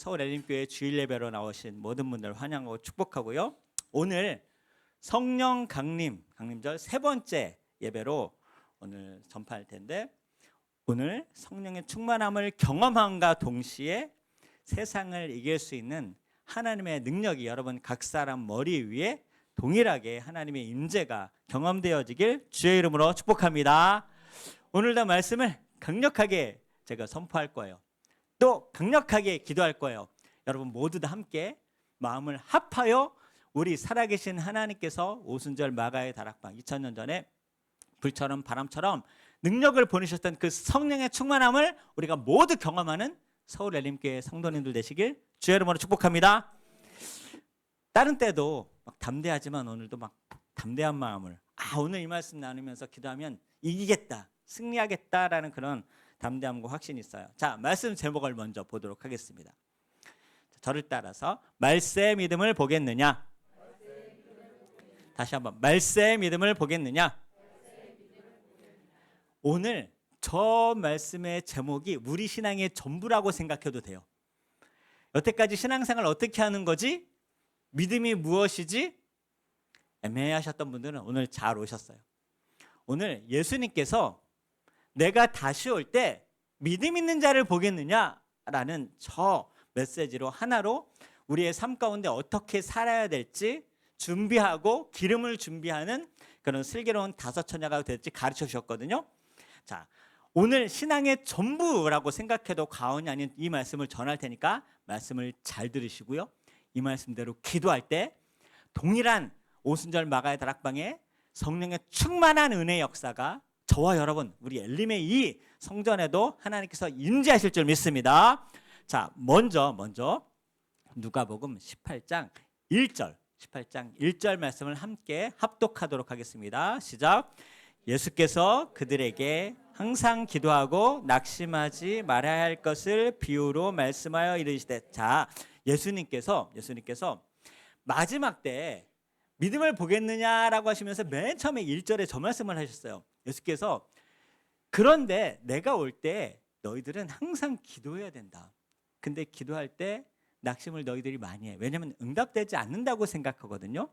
서울 엘림교회 주일 예배로 나오신 모든 분들 환영하고 축복하고요. 오늘 성령 강림절 세 번째 예배로 오늘 전파할 텐데, 오늘 성령의 충만함을 경험함과 동시에 세상을 이길 수 있는 하나님의 능력이 여러분 각 사람 머리 위에 동일하게 하나님의 임재가 경험되어지길 주의 이름으로 축복합니다. 오늘도 말씀을 강력하게 제가 선포할 거예요. 또 강력하게 기도할 거예요. 여러분 모두 다 함께 마음을 합하여 우리 살아계신 하나님께서 오순절 마가의 다락방 2000년 전에 불처럼 바람처럼 능력을 보내셨던 그 성령의 충만함을 우리가 모두 경험하는 서울 엘림교회 성도님들 되시길 주의 이름으로 축복합니다. 다른 때도 막 담대하지만 오늘도 막 담대한 마음을 오늘 이 말씀 나누면서 기도하면 이기겠다, 승리하겠다라는 그런 담대함과 확신이 있어요. 자, 말씀 제목을 먼저 보도록 하겠습니다. 저를 따라서 말세의 믿음을 보겠느냐? 다시 한번 말세의 믿음을 보겠느냐? 오늘 저 말씀의 제목이 우리 신앙의 전부라고 생각해도 돼요. 여태까지 신앙생활 어떻게 하는 거지? 믿음이 무엇이지? 애매하셨던 분들은 오늘 잘 오셨어요. 오늘 예수님께서 내가 다시 올 때 믿음 있는 자를 보겠느냐라는 저 메시지로 하나로 우리의 삶 가운데 어떻게 살아야 될지 준비하고 기름을 준비하는 그런 슬기로운 다섯 처녀가 될지 가르쳐 주셨거든요. 자, 오늘 신앙의 전부라고 생각해도 과언이 아닌 이 말씀을 전할 테니까 말씀을 잘 들으시고요. 이 말씀대로 기도할 때 동일한 오순절 마가의 다락방에 성령의 충만한 은혜 역사가 저와 여러분 우리 엘림의 이 성전에도 하나님께서 임재하실 줄 믿습니다. 자, 먼저 누가복음 18장 1절 말씀을 함께 합독하도록 하겠습니다. 시작. 예수께서 그들에게 항상 기도하고 낙심하지 말아야 할 것을 비유로 말씀하여 이르시되. 자, 예수님께서 마지막 때 믿음을 보겠느냐라고 하시면서 맨 처음에 1절에 저 말씀을 하셨어요. 예수께서 그런데 내가 올 때 너희들은 항상 기도해야 된다. 근데 기도할 때 낙심을 너희들이 많이 해. 왜냐하면 응답되지 않는다고 생각하거든요.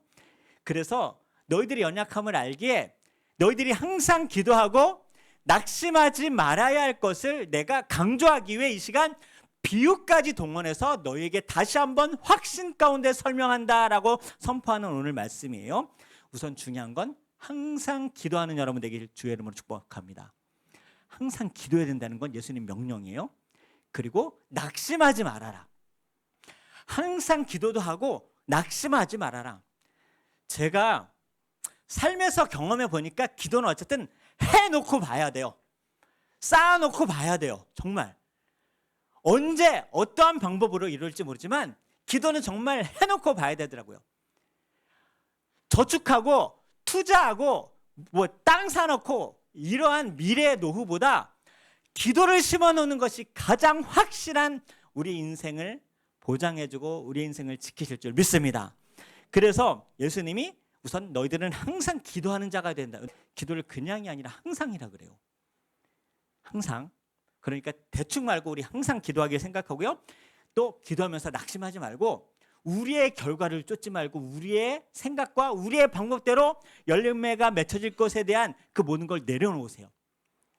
그래서 너희들이 연약함을 알기에 너희들이 항상 기도하고 낙심하지 말아야 할 것을 내가 강조하기 위해 이 시간 비유까지 동원해서 너희에게 다시 한번 확신 가운데 설명한다라고 선포하는 오늘 말씀이에요. 우선 중요한 건 항상 기도하는 여러분 되길 주의 이름으로 축복합니다. 항상 기도해야 된다는 건 예수님 명령이에요. 그리고 낙심하지 말아라. 항상 기도도 하고 낙심하지 말아라. 제가 삶에서 경험해 보니까 기도는 어쨌든 해놓고 봐야 돼요. 쌓아놓고 봐야 돼요. 정말 언제 어떠한 방법으로 이룰지 모르지만 기도는 정말 해놓고 봐야 되더라고요. 저축하고 투자하고 땅 사놓고 이러한 미래의 노후보다 기도를 심어놓는 것이 가장 확실한 우리 인생을 보장해주고 우리 인생을 지키실 줄 믿습니다. 그래서 예수님이 우선 너희들은 항상 기도하는 자가 된다. 기도를 그냥이 아니라 항상이라 그래요. 항상. 그러니까 대충 말고 우리 항상 기도하게 생각하고요. 또 기도하면서 낙심하지 말고 우리의 결과를 쫓지 말고 우리의 생각과 우리의 방법대로 열매가 맺혀질 것에 대한 그 모든 걸 내려놓으세요.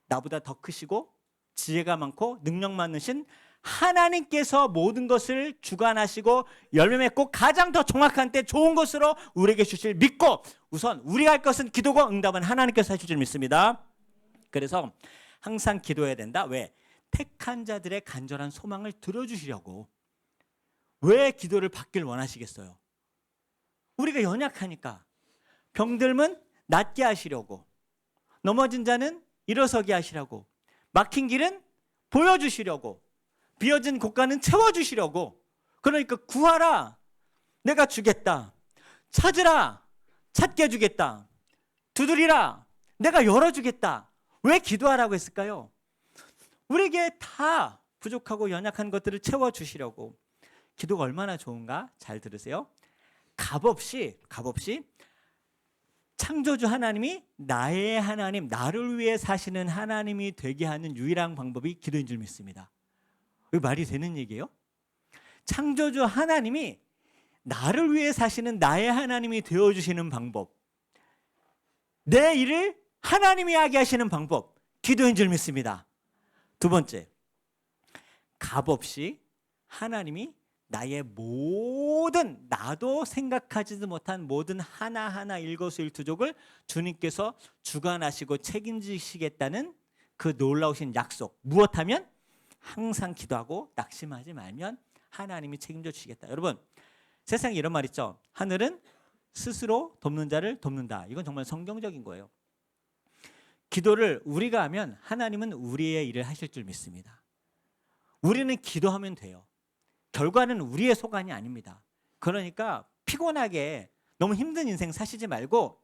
나보다 더 크시고 지혜가 많고 능력 많으신 하나님께서 모든 것을 주관하시고 열매 맺고 가장 더 정확한 때 좋은 것으로 우리에게 주실 믿고 우선 우리가 할 것은 기도고 응답은 하나님께서 하실 줄 믿습니다. 그래서 항상 기도해야 된다. 왜? 택한 자들의 간절한 소망을 들어주시려고. 왜 기도를 받길 원하시겠어요? 우리가 연약하니까. 병들면 낫게 하시려고. 넘어진 자는 일어서게 하시려고. 막힌 길은 보여주시려고. 비어진 곳간은 채워주시려고. 그러니까 구하라, 내가 주겠다. 찾으라, 찾게 해주겠다. 두드리라, 내가 열어주겠다. 왜 기도하라고 했을까요? 우리에게 다 부족하고 연약한 것들을 채워주시려고. 기도가 얼마나 좋은가? 잘 들으세요. 값없이 창조주 하나님이 나의 하나님, 나를 위해 사시는 하나님이 되게 하는 유일한 방법이 기도인 줄 믿습니다. 이거 말이 되는 얘기예요? 창조주 하나님이 나를 위해 사시는 나의 하나님이 되어주시는 방법, 내 일을 하나님이 하게 하시는 방법, 기도인 줄 믿습니다. 두 번째, 값없이 하나님이 나의 모든, 나도 생각하지도 못한 모든 하나하나 일거수일투족을 주님께서 주관하시고 책임지시겠다는 그 놀라우신 약속. 무엇하면? 항상 기도하고 낙심하지 말면 하나님이 책임져 주시겠다. 여러분, 세상에 이런 말 있죠. 하늘은 스스로 돕는 자를 돕는다. 이건 정말 성경적인 거예요. 기도를 우리가 하면 하나님은 우리의 일을 하실 줄 믿습니다. 우리는 기도하면 돼요. 결과는 우리의 소관이 아닙니다. 그러니까 피곤하게 너무 힘든 인생 사시지 말고,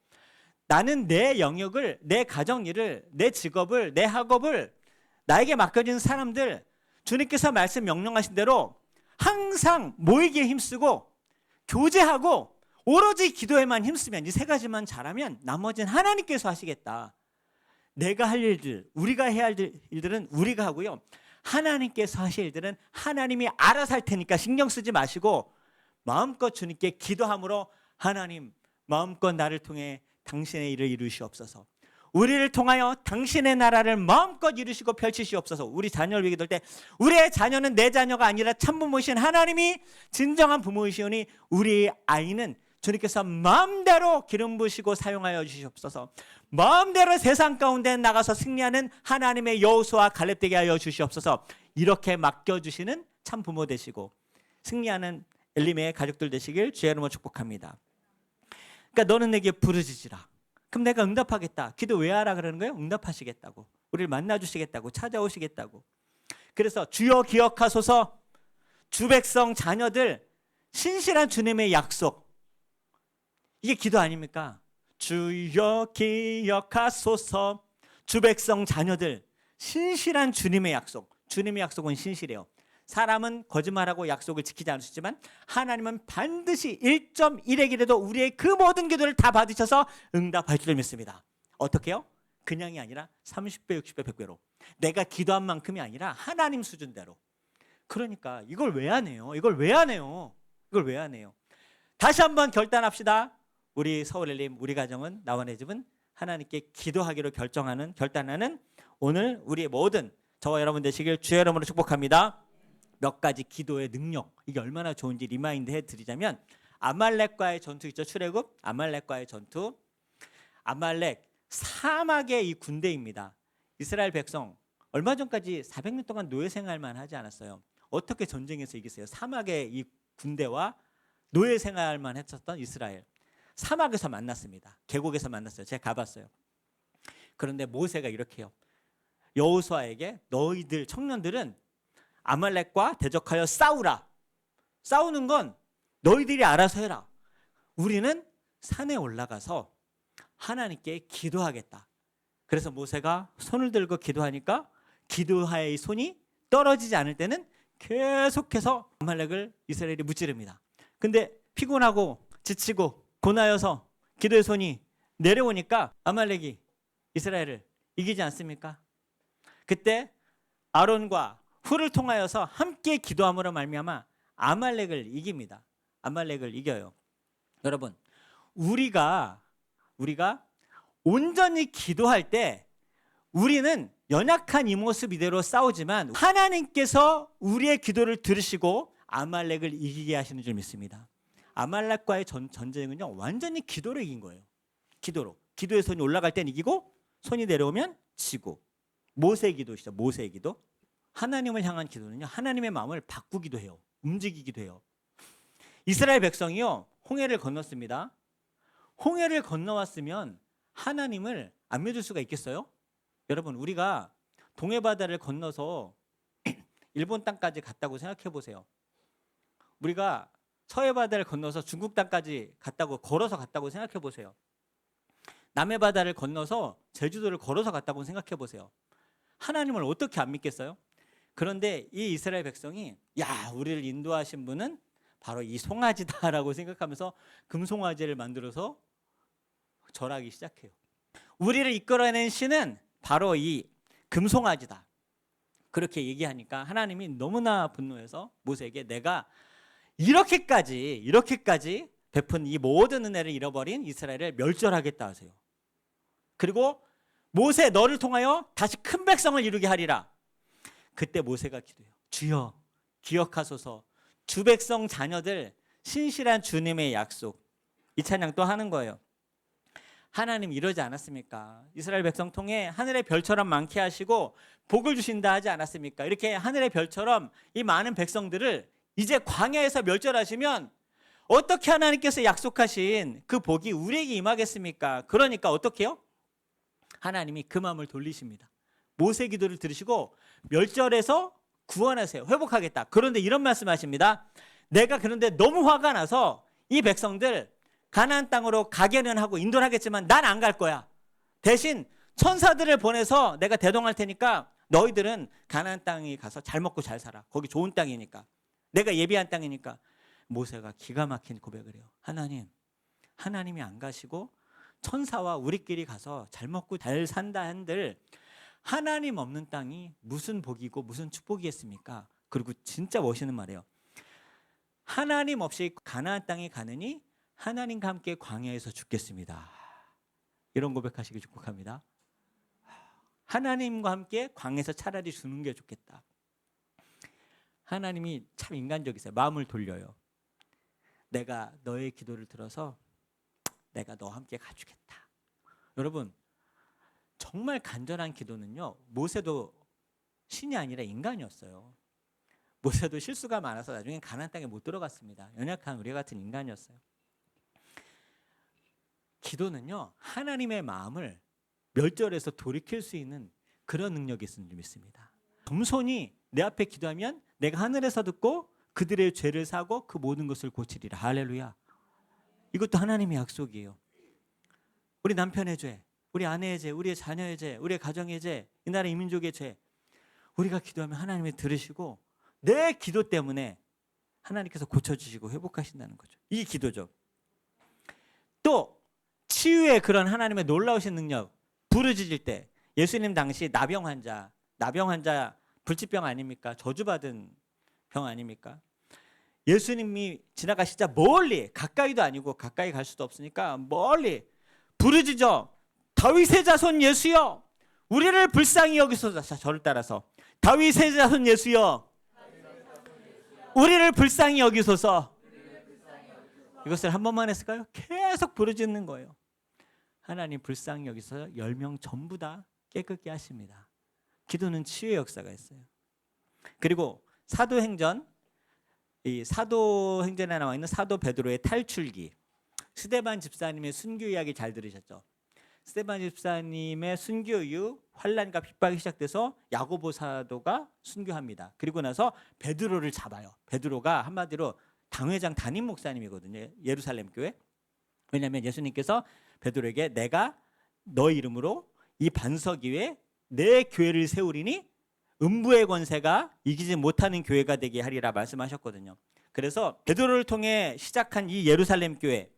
나는 내 영역을, 내 가정 일을, 내 직업을, 내 학업을, 나에게 맡겨진 사람들, 주님께서 말씀 명령하신 대로 항상 모이기에 힘쓰고 교제하고 오로지 기도에만 힘쓰면, 이 세 가지만 잘하면 나머지는 하나님께서 하시겠다. 내가 할 일들, 우리가 해야 할 일들은 우리가 하고요, 하나님께서 하실 일들은 하나님이 알아서 할 테니까 신경 쓰지 마시고 마음껏 주님께 기도함으로, 하나님 마음껏 나를 통해 당신의 일을 이루시옵소서, 우리를 통하여 당신의 나라를 마음껏 이루시고 펼치시옵소서. 우리 자녀를 위해 기도할 때 우리의 자녀는 내 자녀가 아니라 참부모이신 하나님이 진정한 부모이시오니 우리 아이는 주님께서 마음대로 기름 부으시고 사용하여 주시옵소서. 마음대로 세상 가운데 나가서 승리하는 하나님의 여호수아 갈렙 되게 하여 주시옵소서. 이렇게 맡겨주시는 참 부모 되시고 승리하는 엘림의 가족들 되시길 주의 이름으로 축복합니다. 그러니까 너는 내게 부르짖으라. 그럼 내가 응답하겠다. 기도 왜 하라 그러는 거예요? 응답하시겠다고, 우리를 만나주시겠다고, 찾아오시겠다고. 그래서 주여 기억하소서, 주 백성 자녀들 신실한 주님의 약속, 이게 기도 아닙니까? 주여 기억하소서, 주 백성 자녀들 신실한 주님의 약속. 주님의 약속은 신실해요. 사람은 거짓말하고 약속을 지키지 않을 수 있지만 하나님은 반드시 1.1의 길에도 우리의 그 모든 기도를 다 받으셔서 응답할 줄 믿습니다. 어떻게 해요? 그냥이 아니라 30배, 60배, 100배로. 내가 기도한 만큼이 아니라 하나님 수준대로. 그러니까 이걸 왜 안 해요? 이걸 왜 안 해요? 이걸 왜 안 해요? 다시 한번 결단합시다. 우리 서울엘림, 우리 가정은, 나와 내 집은 하나님께 기도하기로 결단하는 오늘 우리의 모든 저와 여러분 되시길 주의 이름으로 축복합니다. 몇 가지 기도의 능력, 이게 얼마나 좋은지 리마인드 해드리자면, 아말렉과의 전투 있죠. 출애굽 아말렉과의 전투. 아말렉 사막의 이 군대입니다. 이스라엘 백성 얼마 전까지 400년 동안 노예 생활만 하지 않았어요. 어떻게 전쟁에서 이겼어요? 사막의 이 군대와 노예 생활만 했었던 이스라엘, 사막에서 만났습니다. 계곡에서 만났어요. 제가 가봤어요. 그런데 모세가 이렇게 해요. 여호수아에게 너희들 청년들은 아말렉과 대적하여 싸우라. 싸우는 건 너희들이 알아서 해라. 우리는 산에 올라가서 하나님께 기도하겠다. 그래서 모세가 손을 들고 기도하니까 기도하의 손이 떨어지지 않을 때는 계속해서 아말렉을 이스라엘이 무찌릅니다. 근데 피곤하고 지치고 고나여서 기도의 손이 내려오니까 아말렉이 이스라엘을 이기지 않습니까? 그때 아론과 훌을 통하여서 함께 기도함으로 말미암아 아말렉을 이깁니다. 아말렉을 이겨요. 여러분, 우리가 온전히 기도할 때 우리는 연약한 이 모습 이대로 싸우지만 하나님께서 우리의 기도를 들으시고 아말렉을 이기게 하시는 줄 믿습니다. 아말렉과의 전쟁은요, 완전히 기도로 이긴 거예요. 기도로. 기도의 손이 올라갈 땐 이기고 손이 내려오면 지고. 모세의 기도시죠. 모세의 기도. 하나님을 향한 기도는요, 하나님의 마음을 바꾸기도 해요. 움직이기도 해요. 이스라엘 백성이요, 홍해를 건넜습니다. 홍해를 건너왔으면 하나님을 안 믿을 수가 있겠어요? 여러분, 우리가 동해바다를 건너서 일본 땅까지 갔다고 생각해 보세요. 우리가 서해바다를 건너서 중국 땅까지 갔다고, 걸어서 갔다고 생각해 보세요. 남해바다를 건너서 제주도를 걸어서 갔다고 생각해 보세요. 하나님을 어떻게 안 믿겠어요? 그런데 이 이스라엘 백성이, 야, 우리를 인도하신 분은 바로 이 송아지다라고 생각하면서 금송아지를 만들어서 절하기 시작해요. 우리를 이끌어낸 신은 바로 이 금송아지다. 그렇게 얘기하니까 하나님이 너무나 분노해서 모세에게 내가 이렇게까지 베푼 이 모든 은혜를 잃어버린 이스라엘을 멸절하겠다 하세요. 그리고 모세 너를 통하여 다시 큰 백성을 이루게 하리라. 그때 모세가 기도해요. 주여 기억하소서. 주 백성 자녀들 신실한 주님의 약속. 이 찬양 또 하는 거예요. 하나님 이러지 않았습니까? 이스라엘 백성 통해 하늘의 별처럼 많게 하시고 복을 주신다 하지 않았습니까? 이렇게 하늘의 별처럼 이 많은 백성들을 이제 광야에서 멸절하시면 어떻게 하나님께서 약속하신 그 복이 우리에게 임하겠습니까? 그러니까 어떻게 해요? 하나님이 그 마음을 돌리십니다. 모세 기도를 들으시고 멸절해서 구원하세요. 회복하겠다. 그런데 이런 말씀하십니다. 내가 그런데 너무 화가 나서 이 백성들 가나안 땅으로 가게는 하고 인도를 하겠지만 난 안 갈 거야. 대신 천사들을 보내서 내가 대동할 테니까 너희들은 가나안 땅에 가서 잘 먹고 잘 살아. 거기 좋은 땅이니까. 내가 예비한 땅이니까. 모세가 기가 막힌 고백을 해요. 하나님이 안 가시고 천사와 우리끼리 가서 잘 먹고 잘 산다 한들 하나님 없는 땅이 무슨 복이고 무슨 축복이겠습니까? 그리고 진짜 멋있는 말이에요. 하나님 없이 가나안 땅에 가느니 하나님과 함께 광야에서 죽겠습니다. 이런 고백하시기 축복합니다. 하나님과 함께 광야에서 차라리 죽는 게 좋겠다. 하나님이 참 인간적이세요. 마음을 돌려요. 내가 너의 기도를 들어서 내가 너와 함께 가주겠다. 여러분 정말 간절한 기도는요. 모세도 신이 아니라 인간이었어요. 모세도 실수가 많아서 나중에 가나안 땅에 못 들어갔습니다. 연약한 우리 같은 인간이었어요. 기도는요. 하나님의 마음을 멸절해서 돌이킬 수 있는 그런 능력이 있는 줄 믿습니다. 겸손히 내 앞에 기도하면 내가 하늘에서 듣고 그들의 죄를 사고 그 모든 것을 고치리라. 할렐루야. 이것도 하나님의 약속이에요. 우리 남편의 죄, 우리 아내의 죄, 우리의 자녀의 죄, 우리의 가정의 죄, 이 나라 이민족의 죄, 우리가 기도하면 하나님이 들으시고 내 기도 때문에 하나님께서 고쳐주시고 회복하신다는 거죠. 이 기도죠. 또 치유의 그런 하나님의 놀라우신 능력, 부르짖을 때 예수님 당시 나병 환자 불치병 아닙니까? 저주받은 병 아닙니까? 예수님이 지나가시자 멀리, 가까이도 아니고 가까이 갈 수도 없으니까 멀리 부르짖어 다윗의 자손 예수여 우리를 불쌍히 여기소서. 저를 따라서 다윗의 자손 예수여 우리를 불쌍히 여기소서. 이것을 한 번만 했을까요? 계속 부르짖는 거예요. 하나님 불쌍히 여기서 10명 전부 다 깨끗게 하십니다. 기도는 치유의 역사가 있어요. 그리고 사도행전에 나와 있는 사도 베드로의 탈출기. 스데반 집사님의 순교 이야기 잘 들으셨죠? 스데반 집사님의 순교 이후 환난과 핍박이 시작돼서 야고보 사도가 순교합니다. 그리고 나서 베드로를 잡아요. 베드로가 한마디로 당회장 담임 목사님이거든요. 예루살렘 교회. 왜냐하면 예수님께서 베드로에게 내가 너 이름으로 이 반석 위에 내 교회를 세우리니 음부의 권세가 이기지 못하는 교회가 되게 하리라 말씀하셨거든요. 그래서 베드로를 통해 시작한 이 예루살렘 교회,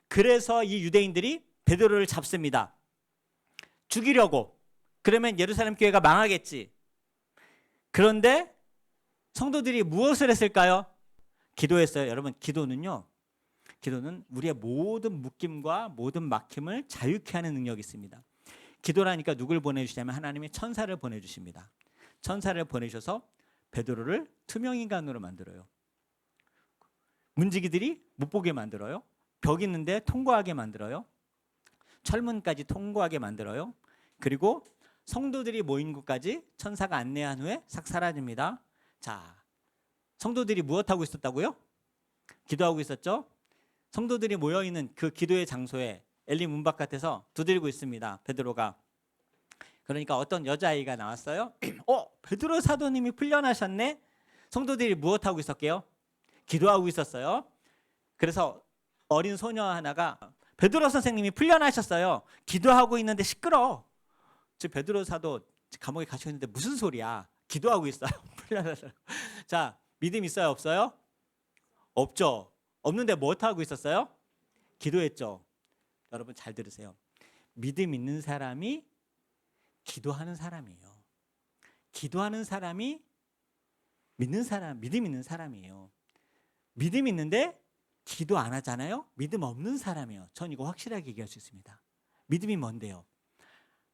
그래서 이 유대인들이 베드로를 잡습니다. 죽이려고. 그러면 예루살렘 교회가 망하겠지. 그런데 성도들이 무엇을 했을까요? 기도했어요. 여러분 기도는 우리의 모든 묶임과 모든 막힘을 자유케 하는 능력이 있습니다. 기도라니까 누굴 보내주시냐면 하나님이 천사를 보내주십니다. 천사를 보내셔서 베드로를 투명인간으로 만들어요. 문지기들이 못 보게 만들어요. 벽 있는데 통과하게 만들어요. 철문까지 통과하게 만들어요. 그리고 성도들이 모인 곳까지 천사가 안내한 후에 싹 사라집니다. 자, 성도들이 무엇하고 있었다고요? 기도하고 있었죠. 성도들이 모여있는 그 기도의 장소에 엘리 문 바깥에서 두드리고 있습니다. 베드로가. 그러니까 어떤 여자아이가 나왔어요. 베드로 사도님이 풀려나셨네. 성도들이 무엇하고 있었게요? 기도하고 있었어요. 그래서 어린 소녀 하나가 베드로 선생님이 풀려나셨어요. 기도하고 있는데 시끄러워. 즉 베드로 사도 감옥에 갇혀 있는데 무슨 소리야? 기도하고 있어요. 풀려나셨어요. 자, 믿음 있어요? 없어요? 없죠. 없는데 무엇하고 있었어요? 기도했죠. 여러분 잘 들으세요. 믿음 있는 사람이 기도하는 사람이에요. 기도하는 사람이 믿음 있는 사람이에요. 믿음 있는데 기도 안 하잖아요. 믿음 없는 사람이에요. 전 이거 확실하게 얘기할 수 있습니다. 믿음이 뭔데요?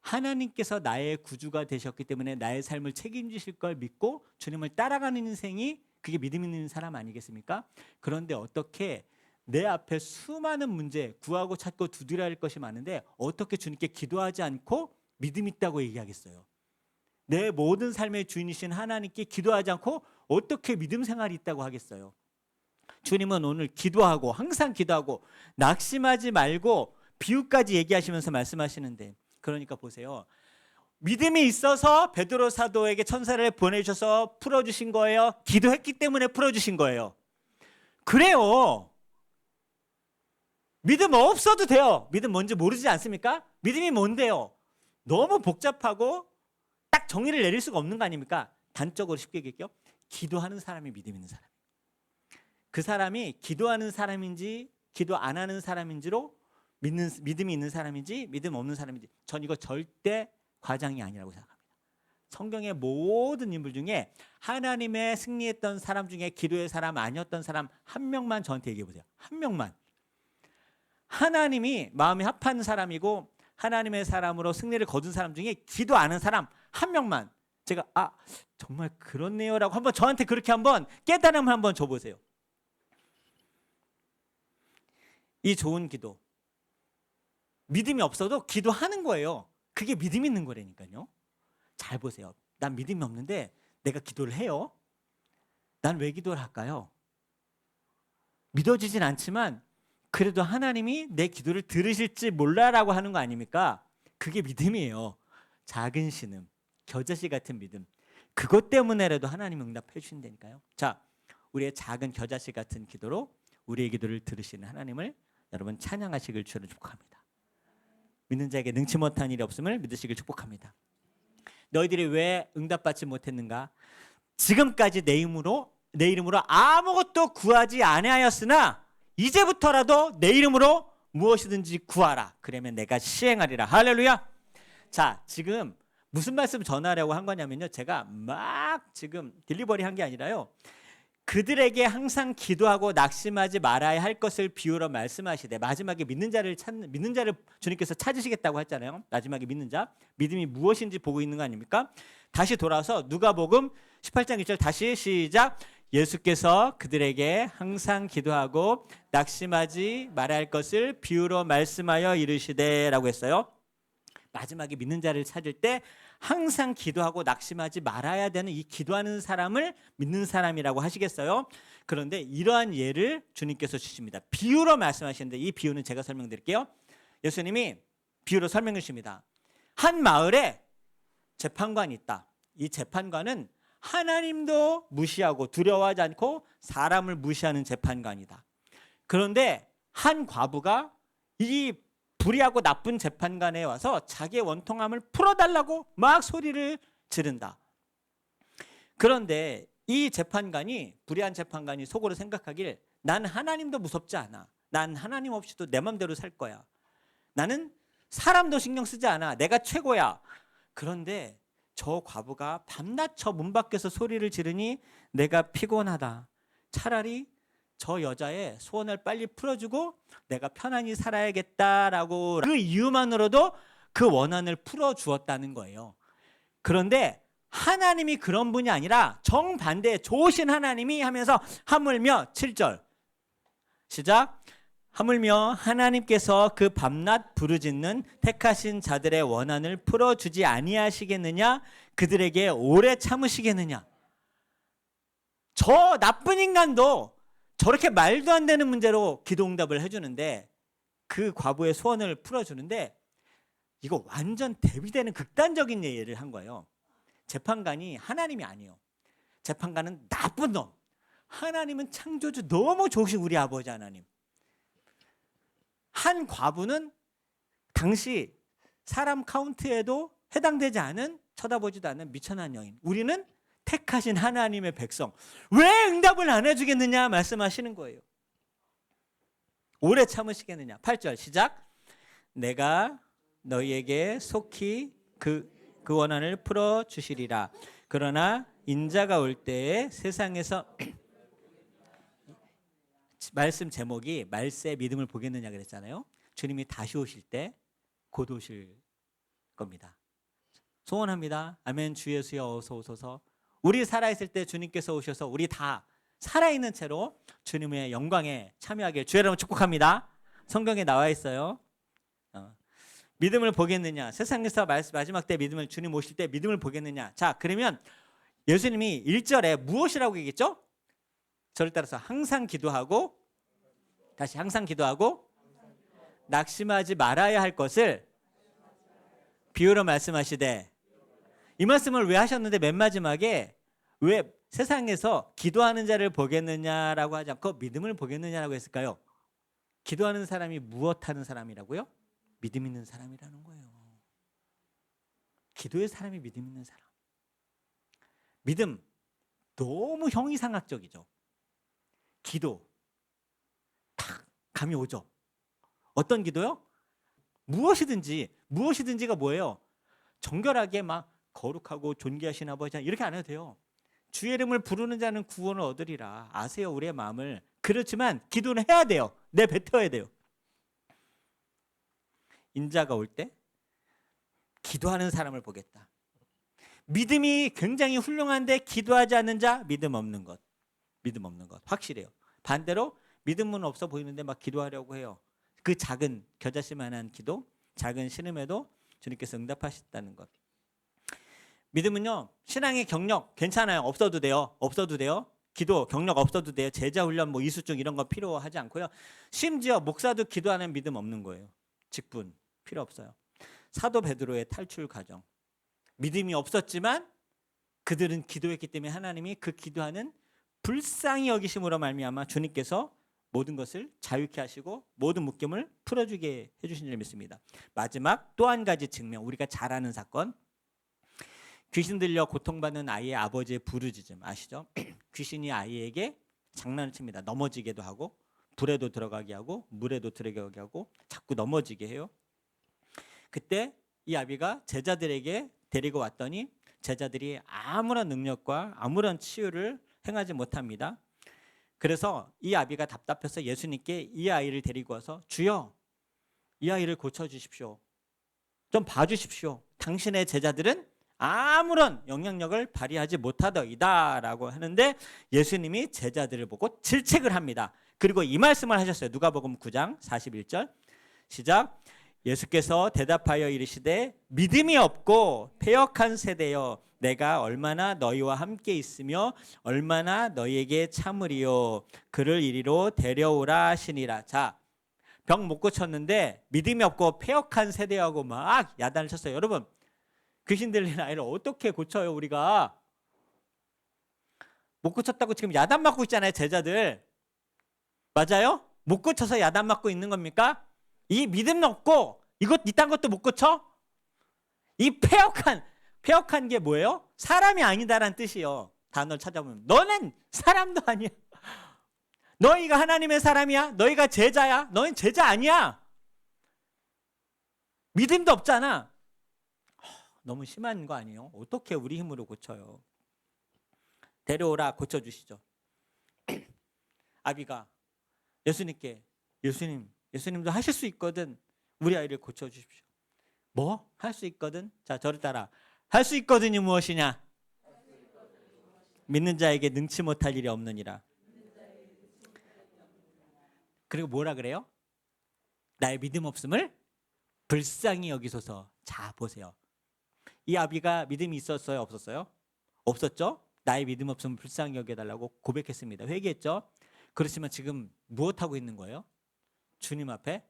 하나님께서 나의 구주가 되셨기 때문에 나의 삶을 책임지실 걸 믿고 주님을 따라가는 인생이 그게 믿음 있는 사람 아니겠습니까? 그런데 어떻게 내 앞에 수많은 문제 구하고 찾고 두드려야 할 것이 많은데 어떻게 주님께 기도하지 않고 믿음 있다고 얘기하겠어요? 내 모든 삶의 주인이신 하나님께 기도하지 않고 어떻게 믿음 생활이 있다고 하겠어요? 주님은 오늘 기도하고 항상 기도하고 낙심하지 말고 비유까지 얘기하시면서 말씀하시는데, 그러니까 보세요. 믿음이 있어서 베드로 사도에게 천사를 보내주셔서 풀어주신 거예요? 기도했기 때문에 풀어주신 거예요? 그래요. 믿음 없어도 돼요. 믿음 뭔지 모르지 않습니까? 믿음이 뭔데요? 너무 복잡하고 딱 정의를 내릴 수가 없는 거 아닙니까? 단적으로 쉽게 얘기할게요. 기도하는 사람이 믿음 있는 사람. 그 사람이 기도하는 사람인지 기도 안 하는 사람인지로 믿음이 있는 사람인지 믿음 없는 사람인지, 전 이거 절대 과장이 아니라고 생각합니다. 성경의 모든 인물 중에 하나님의 승리했던 사람 중에 기도의 사람 아니었던 사람 한 명만 저한테 얘기해 보세요. 한 명만. 하나님이 마음이 합한 사람이고 하나님의 사람으로 승리를 거둔 사람 중에 기도 안 하는 사람 한 명만 제가 정말 그렇네요 라고 한번 저한테 그렇게 한번 깨달음을 한번 줘보세요. 이 좋은 기도, 믿음이 없어도 기도하는 거예요. 그게 믿음 있는 거라니까요. 잘 보세요. 난 믿음이 없는데 내가 기도를 해요. 난 왜 기도를 할까요? 믿어지진 않지만 그래도 하나님이 내 기도를 들으실지 몰라라고 하는 거 아닙니까? 그게 믿음이에요. 작은 신음, 겨자씨 같은 믿음. 그것 때문에라도 하나님 응답해 주신다니까요. 자, 우리의 작은 겨자씨 같은 기도로 우리의 기도를 들으시는 하나님을 여러분 찬양하시길 주로 축복합니다. 믿는 자에게 능치 못한 일이 없음을 믿으시길 축복합니다. 너희들이 왜 응답받지 못했는가? 지금까지 내 이름으로 아무것도 구하지 아니하였으나 이제부터라도 내 이름으로 무엇이든지 구하라. 그러면 내가 시행하리라. 할렐루야. 자, 지금 무슨 말씀 전하려고 한 거냐면요, 제가 막 지금 딜리버리 한 게 아니라요, 그들에게 항상 기도하고 낙심하지 말아야 할 것을 비유로 말씀하시되 마지막에 믿는 자를 주님께서 찾으시겠다고 했잖아요. 마지막에 믿는 자, 믿음이 무엇인지 보고 있는 거 아닙니까? 다시 돌아서 누가복음 18장 1절 다시 시작. 예수께서 그들에게 항상 기도하고 낙심하지 말아야 할 것을 비유로 말씀하여 이르시되 라고 했어요. 마지막에 믿는 자를 찾을 때 항상 기도하고 낙심하지 말아야 되는 이 기도하는 사람을 믿는 사람이라고 하시겠어요? 그런데 이러한 예를 주님께서 주십니다. 비유로 말씀하시는데 이 비유는 제가 설명드릴게요. 예수님이 비유로 설명해 주십니다. 한 마을에 재판관이 있다. 이 재판관은 하나님도 무시하고 두려워하지 않고 사람을 무시하는 재판관이다. 그런데 한 과부가 이 불의하고 나쁜 재판관에 와서 자기의 원통함을 풀어달라고 막 소리를 지른다. 그런데 이 재판관이, 불의한 재판관이 속으로 생각하길, 난 하나님도 무섭지 않아. 난 하나님 없이도 내 맘대로 살 거야. 나는 사람도 신경 쓰지 않아. 내가 최고야. 그런데 저 과부가 밤낮 저 문 밖에서 소리를 지르니 내가 피곤하다. 차라리 저 여자의 소원을 빨리 풀어주고 내가 편안히 살아야겠다라고 그 이유만으로도 그 원한을 풀어주었다는 거예요. 그런데 하나님이 그런 분이 아니라 정반대 좋으신 하나님이 하면서 하물며 7절 시작. 하물며 하나님께서 그 밤낮 부르짖는 택하신 자들의 원한을 풀어주지 아니하시겠느냐? 그들에게 오래 참으시겠느냐? 저 나쁜 인간도 저렇게 말도 안 되는 문제로 기도 응답을 해주는데, 그 과부의 소원을 풀어주는데, 이거 완전 대비되는 극단적인 예를 한 거예요. 재판관이 하나님이 아니에요. 재판관은 나쁜 놈. 하나님은 창조주 너무 좋으신 우리 아버지 하나님. 한 과부는 당시 사람 카운트에도 해당되지 않은, 쳐다보지도 않는 미천한 여인. 우리는 택하신 하나님의 백성. 왜 응답을 안 해주겠느냐 말씀하시는 거예요. 오래 참으시겠느냐. 8절 시작. 내가 너희에게 속히 그 원한을 풀어주시리라. 그러나 인자가 올 때에 세상에서 말씀 제목이 말세의 믿음을 보겠느냐 그랬잖아요. 주님이 다시 오실 때 곧 오실 겁니다. 소원합니다. 아멘. 주 예수여 어서 오소서. 우리 살아있을 때 주님께서 오셔서 우리 다 살아있는 채로 주님의 영광에 참여하길 주의 이름으로 축복합니다. 성경에 나와 있어요. 믿음을 보겠느냐. 세상에서 마지막 때 믿음을, 주님 오실 때 믿음을 보겠느냐. 자, 그러면 예수님이 1절에 무엇이라고 얘기했죠? 저를 따라서 항상 기도하고, 다시 항상 기도하고, 낙심하지 말아야 할 것을 비유로 말씀하시되, 이 말씀을 왜 하셨는데 맨 마지막에 왜 세상에서 기도하는 자를 보겠느냐라고 하지 않고 믿음을 보겠느냐라고 했을까요? 기도하는 사람이 무엇하는 사람이라고요? 믿음 있는 사람이라는 거예요. 기도의 사람이 믿음 있는 사람. 믿음 너무 형이상학적이죠. 기도 탁 감이 오죠. 어떤 기도요? 무엇이든지가 뭐예요? 정결하게 막 거룩하고 존귀하신 아버지 이렇게 안 해도 돼요. 주의 이름을 부르는 자는 구원을 얻으리라. 아세요, 우리의 마음을. 그렇지만 기도는 해야 돼요. 내뱉어야 돼요. 인자가 올 때 기도하는 사람을 보겠다. 믿음이 굉장히 훌륭한데 기도하지 않는 자, 믿음 없는 것 확실해요. 반대로 믿음은 없어 보이는데 막 기도하려고 해요. 그 작은 겨자씨만한 기도, 작은 신음에도 주님께서 응답하셨다는 것. 믿음은요, 신앙의 경력 괜찮아요. 없어도 돼요. 기도 경력 없어도 돼요. 제자 훈련 뭐 이수증 이런 거 필요하지 않고요. 심지어 목사도 기도하는 믿음 없는 거예요. 직분 필요 없어요. 사도 베드로의 탈출 과정. 믿음이 없었지만 그들은 기도했기 때문에 하나님이 그 기도하는 불쌍히 여기심으로 말미암아 주님께서 모든 것을 자유케 하시고 모든 묶임을 풀어주게 해주신 줄 믿습니다. 마지막 또 한 가지 증명, 우리가 잘 아는 사건. 귀신 들려 고통받는 아이의 아버지의 부르짖음 아시죠? 귀신이 아이에게 장난을 칩니다. 넘어지게도 하고 불에도 들어가게 하고 물에도 들어가게 하고 자꾸 넘어지게 해요. 그때 이 아비가 제자들에게 데리고 왔더니 제자들이 아무런 능력과 아무런 치유를 행하지 못합니다. 그래서 이 아비가 답답해서 예수님께 이 아이를 데리고 와서 주여, 이 아이를 고쳐주십시오. 좀 봐주십시오. 당신의 제자들은 아무런 영향력을 발휘하지 못하더이다 라고 하는데 예수님이 제자들을 보고 질책을 합니다. 그리고 이 말씀을 하셨어요. 누가복음 9장 41절 시작. 예수께서 대답하여 이르시되 믿음이 없고 패역한 세대여, 내가 얼마나 너희와 함께 있으며 얼마나 너희에게 참으리요. 그를 이리로 데려오라 하시니라. 자, 병 못 고쳤는데 믿음이 없고 패역한 세대하고 막 야단을 쳤어요. 여러분, 귀신 들린 아이를 어떻게 고쳐요? 우리가 못 고쳤다고 지금 야단 맞고 있잖아요. 제자들 맞아요? 못 고쳐서 야단 맞고 있는 겁니까? 이 믿음 없고 이딴 것도 못 고쳐? 이 패역한 게 뭐예요? 사람이 아니다라는 뜻이에요. 단어를 찾아보면 너는 사람도 아니야. 너희가 하나님의 사람이야? 너희가 제자야? 너희는 제자 아니야. 믿음도 없잖아. 너무 심한 거 아니에요? 어떻게 우리 힘으로 고쳐요? 데려오라, 고쳐주시죠. 아비가 예수님께 예수님도 하실 수 있거든. 우리 아이를 고쳐주십시오. 뭐? 할 수 있거든? 자, 저를 따라. 할 수 있거든이 무엇이냐? 믿는 자에게 능치 못할 일이 없느니라. 그리고 뭐라 그래요? 나의 믿음 없음을 불쌍히 여기소서. 자, 보세요. 이 아비가 믿음이 있었어요? 없었어요? 없었죠? 나의 믿음 없음을 불쌍히 여겨달라고 고백했습니다. 회개했죠? 그렇지만 지금 무엇하고 있는 거예요? 주님 앞에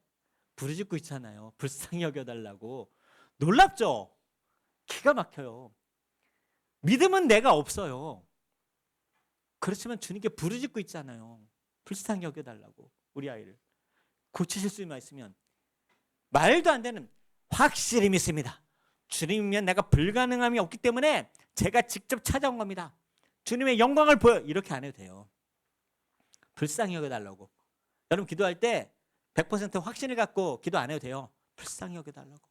부르짖고 있잖아요. 불쌍히 여겨달라고. 놀랍죠? 기가 막혀요. 믿음은 내가 없어요. 그렇지만 주님께 부르짖고 있잖아요. 불쌍히 여겨달라고. 우리 아이를 고치실 수만 있으면. 말도 안 되는, 확실히 믿습니다. 주님이면 내가 불가능함이 없기 때문에 제가 직접 찾아온 겁니다. 주님의 영광을 보여. 이렇게 안 해도 돼요. 불쌍히 여겨달라고. 여러분 기도할 때 100% 확신을 갖고 기도 안 해도 돼요. 불쌍히 여겨달라고.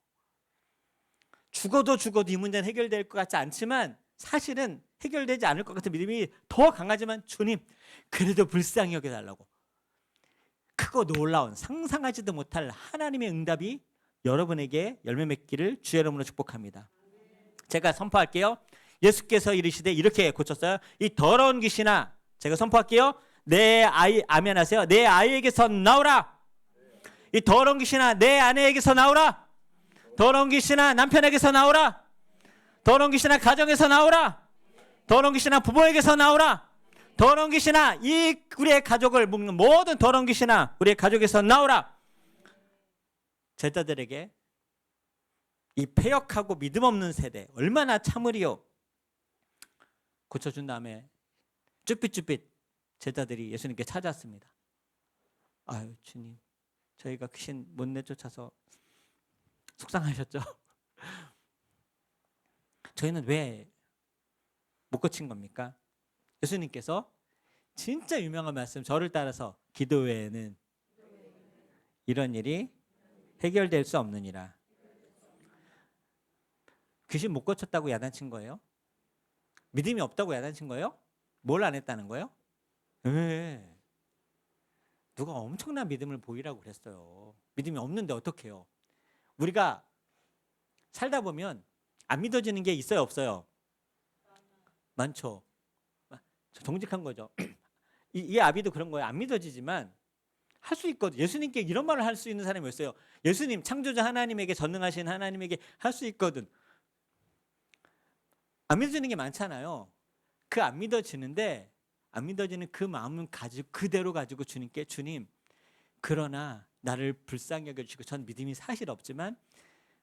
죽어도 이 문제는 해결될 것 같지 않지만 사실은 해결되지 않을 것 같은 믿음이 더 강하지만 주님 그래도 불쌍히 여겨달라고. 크고 놀라운 상상하지도 못할 하나님의 응답이 여러분에게 열매 맺기를 주의 이름으로 축복합니다. 제가 선포할게요. 예수께서 이르시되 이렇게 고쳤어요. 이 더러운 귀신아, 제가 선포할게요. 내 아이, 아멘 하세요. 내 아이에게서 나오라. 이 더러운 귀신아, 내 아내에게서 나오라. 더러운 귀신아, 남편에게서 나오라. 더러운 귀신아, 가정에서 나오라. 더러운 귀신아, 부모에게서 나오라. 더러운 귀신아, 이 우리의 가족을 묶는 모든 더러운 귀신아, 우리의 가족에서 나오라. 제자들에게 이 패역하고 믿음 없는 세대 얼마나 참으리요. 고쳐준 다음에 쭈삣쭈삣 제자들이 예수님께 찾아왔습니다. 아유 주님, 저희가 귀신 못 내쫓아서 속상하셨죠? 저희는 왜 못 고친 겁니까? 예수님께서 진짜 유명한 말씀, 저를 따라서 기도 외에는 이런 일이 해결될 수 없느니라. 귀신 못 고쳤다고 야단친 거예요? 믿음이 없다고 야단친 거예요? 뭘 안 했다는 거예요? 왜? 누가 엄청난 믿음을 보이라고 그랬어요. 믿음이 없는데 어떡해요? 우리가 살다 보면 안 믿어지는 게 있어요, 없어요? 많죠. 정직한 거죠. 이 아비도 그런 거예요. 안 믿어지지만 할 수 있거든. 예수님께 이런 말을 할 수 있는 사람이 있어요. 예수님, 창조자 하나님에게, 전능하신 하나님에게 할 수 있거든. 안 믿어지는 게 많잖아요. 그 안 믿어지는데, 안 믿어지는 그 마음은 가지고 그대로 가지고 주님께, 주님, 그러나 나를 불쌍히 여겨주시고, 전 믿음이 사실 없지만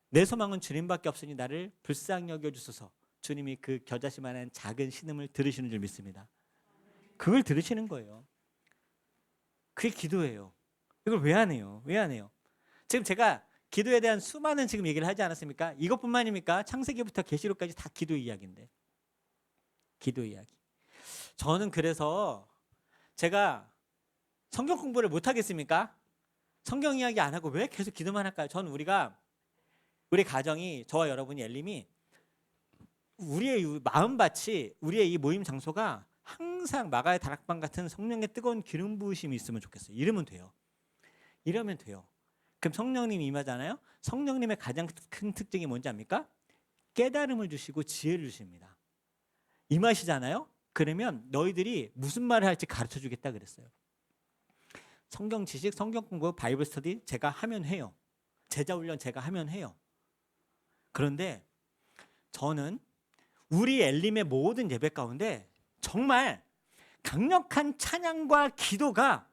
내 소망은 주님밖에 없으니 나를 불쌍히 여겨주소서. 주님이 그 겨자씨만한 작은 신음을 들으시는 줄 믿습니다. 그걸 들으시는 거예요. 그게 기도예요. 이걸 왜 안 해요? 왜 안 해요? 지금 제가 기도에 대한 수많은 지금 얘기를 하지 않았습니까? 이것뿐만입니까? 창세기부터 계시록까지 다 기도 이야기인데. 기도 이야기. 저는 그래서 제가 성경 공부를 못 하겠습니까? 성경 이야기 안 하고 왜 계속 기도만 할까요? 저는 우리 가정이, 저와 여러분이, 엘림이 우리의 마음밭이, 우리의 이 모임 장소가 항상 마가의 다락방 같은 성령의 뜨거운 기름 부으심이 있으면 좋겠어요. 이러면 돼요. 이러면 돼요. 그럼 성령님이 임하잖아요. 성령님의 가장 큰 특징이 뭔지 압니까? 깨달음을 주시고 지혜를 주십니다. 임하시잖아요. 그러면 너희들이 무슨 말을 할지 가르쳐 주겠다 그랬어요. 성경 지식, 성경 공부, 바이블 스터디 제가 하면 해요. 제자 훈련 제가 하면 해요. 그런데 저는 우리 엘림의 모든 예배 가운데 정말 강력한 찬양과 기도가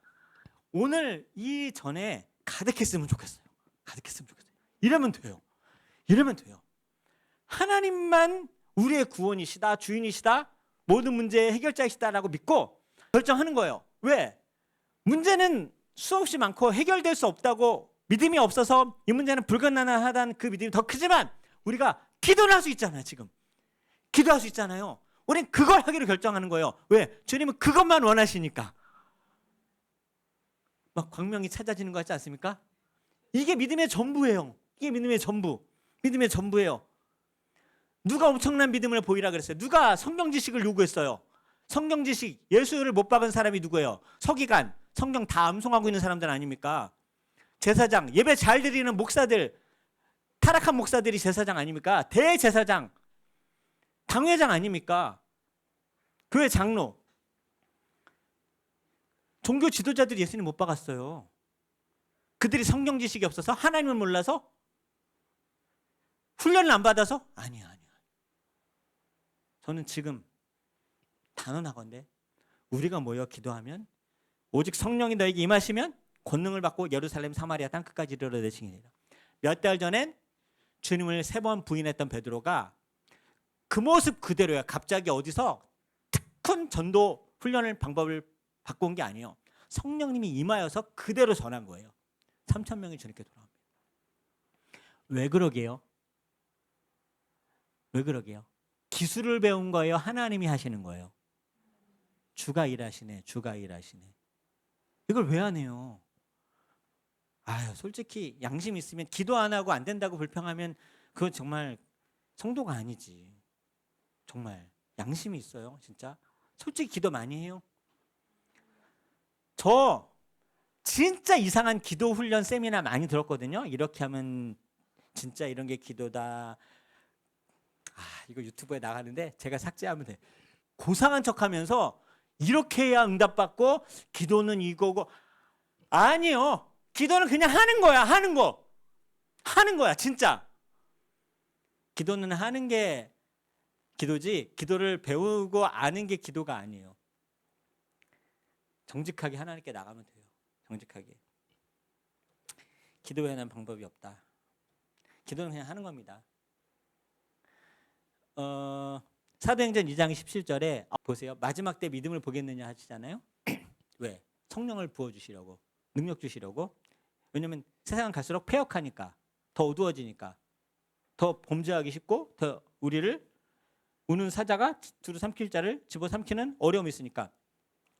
오늘 이전에 가득했으면 좋겠어요. 가득했으면 좋겠어요. 이러면 돼요. 이러면 돼요. 하나님만 우리의 구원이시다, 주인이시다, 모든 문제의 해결자이시다라고 믿고 결정하는 거예요. 왜? 문제는 수없이 많고 해결될 수 없다고 믿음이 없어서 이 문제는 불가능하다는 그 믿음이 더 크지만 우리가 기도를 할 수 있잖아요. 지금 기도할 수 있잖아요. 우린 그걸 하기로 결정하는 거예요. 왜? 주님은 그것만 원하시니까. 막 광명이 찾아지는 거 같지 않습니까? 이게 믿음의 전부예요. 이게 믿음의 전부. 믿음의 전부예요. 누가 엄청난 믿음을 보이라 그랬어요? 누가 성경 지식을 요구했어요? 성경 지식, 예수를 못 박은 사람이 누구예요? 서기관, 성경 다 암송하고 있는 사람들 아닙니까? 제사장, 예배 잘 드리는 목사들, 타락한 목사들이 제사장 아닙니까? 대제사장, 당회장 아닙니까? 교회 장로, 종교 지도자들이 예수님 못 박았어요. 그들이 성경 지식이 없어서, 하나님을 몰라서, 훈련을 안 받아서? 아니야. 저는 지금 단언하건대 우리가 모여 기도하면 오직 성령이 너에게 임하시면 권능을 받고 예루살렘 사마리아 땅끝까지 이르러내시리라. 몇 달 전엔 주님을 3번 부인했던 베드로가 그 모습 그대로야. 갑자기 어디서 특훈 전도 훈련을 방법을 바꾼 게 아니에요. 성령님이 임하여서 그대로 전한 거예요. 3,000명이 주님께 돌아옵니다. 왜 그러게요? 왜 그러게요? 기술을 배운 거예요? 하나님이 하시는 거예요? 주가 일하시네. 주가 일하시네. 이걸 왜 안 해요? 아유, 솔직히 양심 있으면 기도 안 하고 안 된다고 불평하면 그건 정말 성도가 아니지. 정말 양심이 있어요. 진짜 솔직히 기도 많이 해요. 저 진짜 이상한 기도 훈련 세미나 많이 들었거든요. 이렇게 하면 진짜 이런 게 기도다. 이거 유튜브에 나가는데 제가 삭제하면 돼. 고상한 척하면서 이렇게 해야 응답받고 기도는 이거고. 아니요. 기도는 그냥 하는 거야. 하는 거야 진짜. 기도는 하는 게 기도지, 기도를 배우고 아는 게 기도가 아니에요. 정직하게 하나님께 나가면 돼요. 정직하게. 기도 외에는 방법이 없다. 기도는 그냥 하는 겁니다. 사도행전 2장 17절에 보세요. 마지막 때 믿음을 보겠느냐 하시잖아요. 왜? 성령을 부어주시려고, 능력 주시려고. 왜냐면 세상은 갈수록 패역하니까, 더 어두워지니까, 더 범죄하기 쉽고, 더 우리를 우는 사자가 두루 삼킬 자를 집어삼키는 어려움이 있으니까.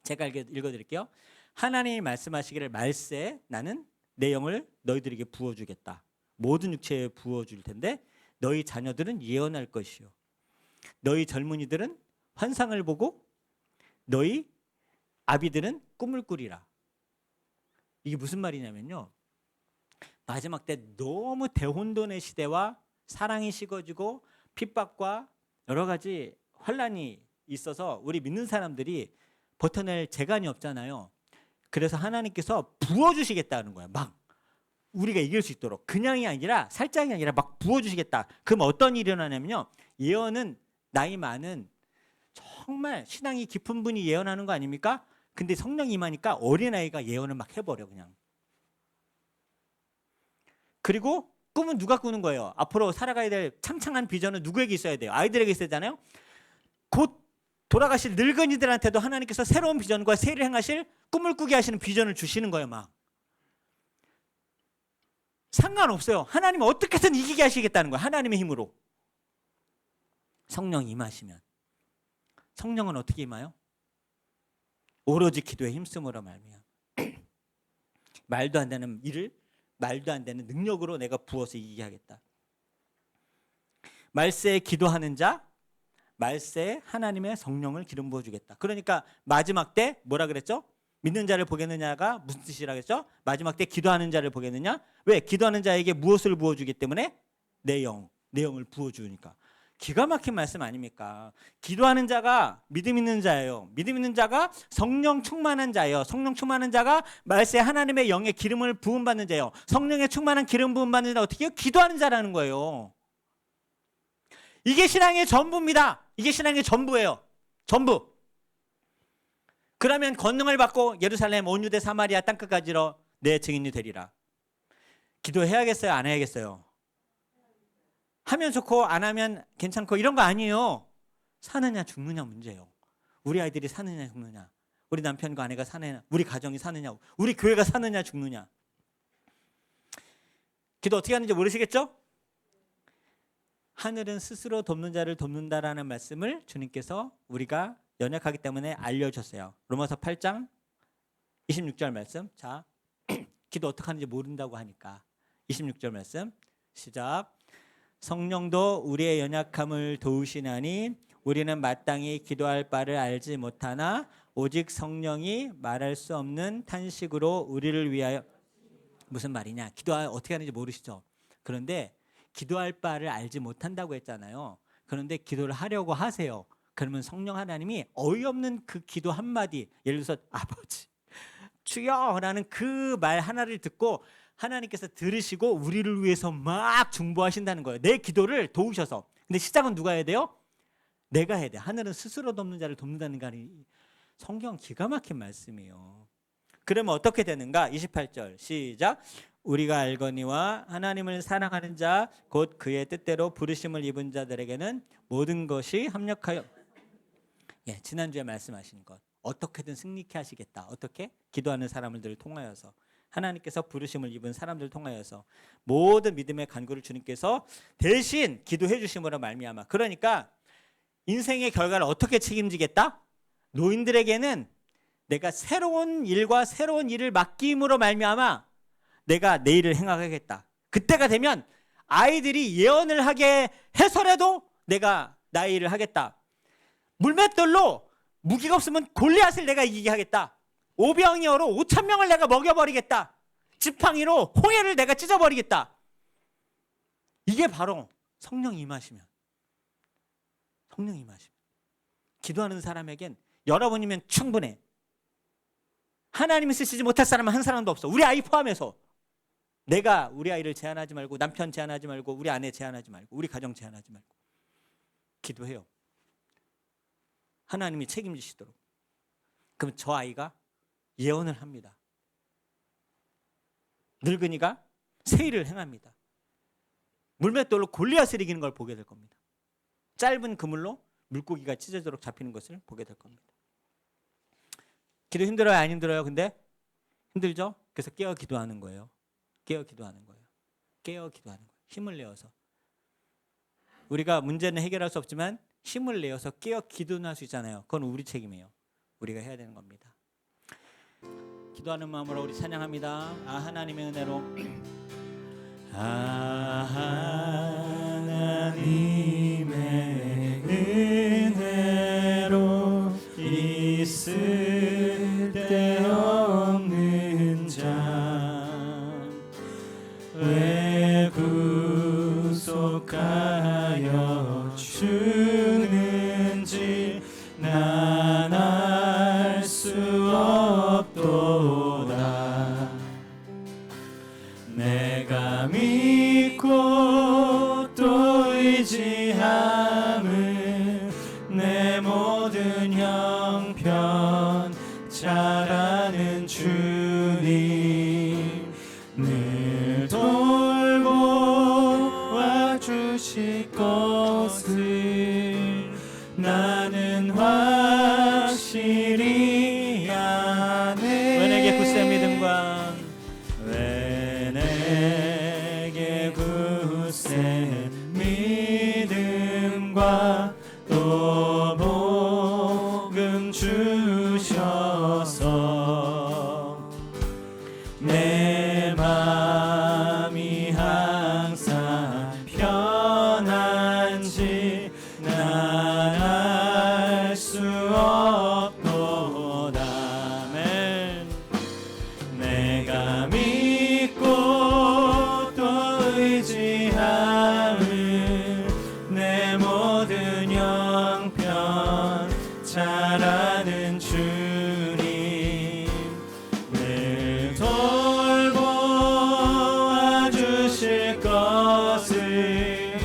제가 읽어드릴게요. 하나님이 말씀하시기를 말세 나는 내 영을 너희들에게 부어주겠다. 모든 육체에 부어줄 텐데 너희 자녀들은 예언할 것이요, 너희 젊은이들은 환상을 보고 너희 아비들은 꿈을 꾸리라. 이게 무슨 말이냐면요, 마지막 때 너무 대혼돈의 시대와 사랑이 식어지고 핍박과 여러 가지 환란이 있어서 우리 믿는 사람들이 버텨낼 재간이 없잖아요. 그래서 하나님께서 부어주시겠다는 거야. 막 우리가 이길 수 있도록. 그냥이 아니라 살짝이 아니라 막 부어주시겠다. 그럼 어떤 일이 일어나냐면요, 예언은 나이 많은 정말 신앙이 깊은 분이 예언하는 거 아닙니까? 근데 성령이 임하니까 어린아이가 예언을 막 해버려 그냥. 그리고 꿈은 누가 꾸는 거예요? 앞으로 살아가야 될 창창한 비전은 누구에게 있어야 돼요? 아이들에게 있어야 되잖아요. 곧 돌아가실 늙은이들한테도 하나님께서 새로운 비전과 세를 행하실 꿈을 꾸게 하시는 비전을 주시는 거예요. 막 상관없어요. 하나님은 어떻게든 이기게 하시겠다는 거예요. 하나님의 힘으로. 성령이 임하시면. 성령은 어떻게 임해요? 오로지 기도에 힘쓰므로 말미암아. 말도 안 되는 일을 말도 안 되는 능력으로 내가 부어서 이기게 하겠다. 말세에 기도하는 자, 말세에 하나님의 성령을 기름 부어주겠다. 그러니까 마지막 때 뭐라 그랬죠? 믿는 자를 보겠느냐가 무슨 뜻이라 그랬죠? 마지막 때 기도하는 자를 보겠느냐? 왜? 기도하는 자에게 무엇을 부어주기 때문에? 내 영을 부어주니까. 기가 막힌 말씀 아닙니까? 기도하는 자가 믿음 있는 자예요. 믿음 있는 자가 성령 충만한 자예요. 성령 충만한 자가 말세 하나님의 영의 기름을 부음받는 자예요. 성령의 충만한 기름 부음받는 자는 어떻게 해요? 기도하는 자라는 거예요. 이게 신앙의 전부입니다. 이게 신앙의 전부예요. 전부. 그러면 권능을 받고 예루살렘 온 유대 사마리아 땅끝까지로 내 증인이 되리라. 기도해야겠어요? 안 해야겠어요? 하면 좋고 안 하면 괜찮고 이런 거 아니에요. 사느냐 죽느냐 문제예요. 우리 아이들이 사느냐 죽느냐, 우리 남편과 아내가 사느냐, 우리 가정이 사느냐, 우리 교회가 사느냐 죽느냐. 기도 어떻게 하는지 모르시겠죠? 하늘은 스스로 돕는 자를 돕는다라는 말씀을 주님께서 우리가 연약하기 때문에 알려줬어요. 로마서 8장 26절 말씀. 자, 기도 어떻게 하는지 모른다고 하니까 26절 말씀 시작. 성령도 우리의 연약함을 도우시나니 우리는 마땅히 기도할 바를 알지 못하나 오직 성령이 말할 수 없는 탄식으로 우리를 위하여. 무슨 말이냐? 기도 어떻게 하는지 모르시죠? 그런데 기도할 바를 알지 못한다고 했잖아요. 그런데 기도를 하려고 하세요. 그러면 성령 하나님이 어이없는 그 기도 한마디, 예를 들어서 아버지 주여라는 그 말 하나를 듣고 하나님께서 들으시고 우리를 위해서 막 중보하신다는 거예요. 내 기도를 도우셔서. 근데 시작은 누가 해야 돼요? 내가 해야 돼. 하늘은 스스로 돕는 자를 돕는다는 게 성경 기가 막힌 말씀이에요. 그러면 어떻게 되는가? 28절 시작. 우리가 알거니와 하나님을 사랑하는 자 곧 그의 뜻대로 부르심을 입은 자들에게는 모든 것이 합력하여. 지난주에 말씀하신 것. 어떻게든 승리케 하시겠다. 어떻게? 기도하는 사람들을 통하여서. 하나님께서 부르심을 입은 사람들을 통하여서 모든 믿음의 간구를 주님께서 대신 기도해 주심으로 말미암아. 그러니까 인생의 결과를 어떻게 책임지겠다? 노인들에게는 내가 새로운 일과 새로운 일을 맡김으로 말미암아 내가 내 일을 행하겠다. 그때가 되면 아이들이 예언을 하게 해서라도 내가 나의 일을 하겠다. 물맷돌로 무기가 없으면 골리앗을 내가 이기게 하겠다. 오병이어로 5,000명을 내가 먹여버리겠다. 지팡이로 홍해를 내가 찢어버리겠다. 이게 바로 성령이 임하시면, 성령이 임하시면 기도하는 사람에겐 여러분이면 충분해. 하나님이 쓰시지 못할 사람은 한 사람도 없어. 우리 아이 포함해서. 내가 우리 아이를 제한하지 말고, 남편 제한하지 말고, 우리 아내 제한하지 말고, 우리 가정 제한하지 말고 기도해요. 하나님이 책임지시도록. 그럼 저 아이가 예언을 합니다. 늙은이가 세일을 행합니다. 물맷돌로 골리앗을 이기는 걸 보게 될 겁니다. 짧은 그물로 물고기가 찢어지도록 잡히는 것을 보게 될 겁니다. 기도 힘들어요? 안 힘들어요? 근데 힘들죠? 그래서 깨어 기도하는 거예요. 깨어 기도하는 거예요. 깨어 기도하는 거예요. 힘을 내어서. 우리가 문제는 해결할 수 없지만 힘을 내어서 깨어 기도할 수 있잖아요. 그건 우리 책임이에요. 우리가 해야 되는 겁니다. 기도하는 마음으로 우리 찬양합니다. 하나님의 은혜로, 하나님의 은혜로 있을 데 없는 자 왜 구속하여 주는지 난 알 수 없도다. 내가 믿고 또 의지함은 내 모든 형편 잘 아는 주님 늘 돌보 와주실 것을 나는 확실히 아네. 왜 내게 굳세 믿음과 왜 내게 굳세 믿음과 또 복음 주셔서 내 맘이 항상 편한지 난 알 수 없도다. 아멘. 내가 믿고 또 의지함은 내 모든 형편 잘 아는 주님 늘 돌보아 주실 것을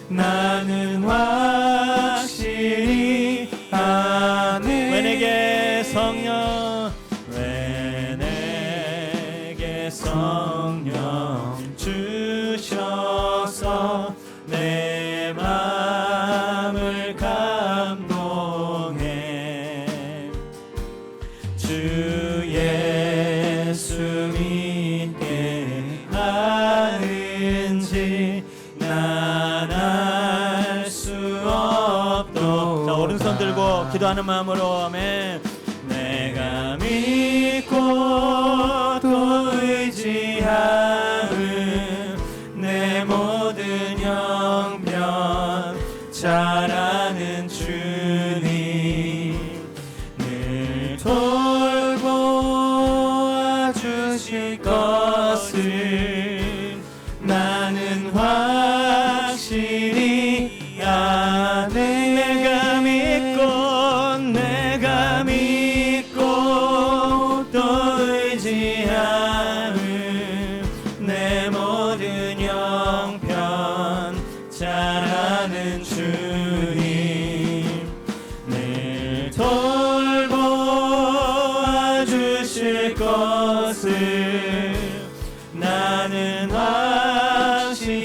나는 확실히 아네. 왜 내게 성령, 왜 내게 성령 주셔서 내 마음을 감동해. 주 예수 믿게 하는지 난 알 수 없도. 자, 오른손 들고 기도하는 마음으로 아멘. 내가 믿고 또 의지함은 내 모든 형편 잘 아는 주님 늘 돌보아 주실 것을 나는 확실히 아네. 내가 믿고 또 의지함은 내 모든 형편 잘 아는 주님 늘 돌보아 주실 것을 나는 확실히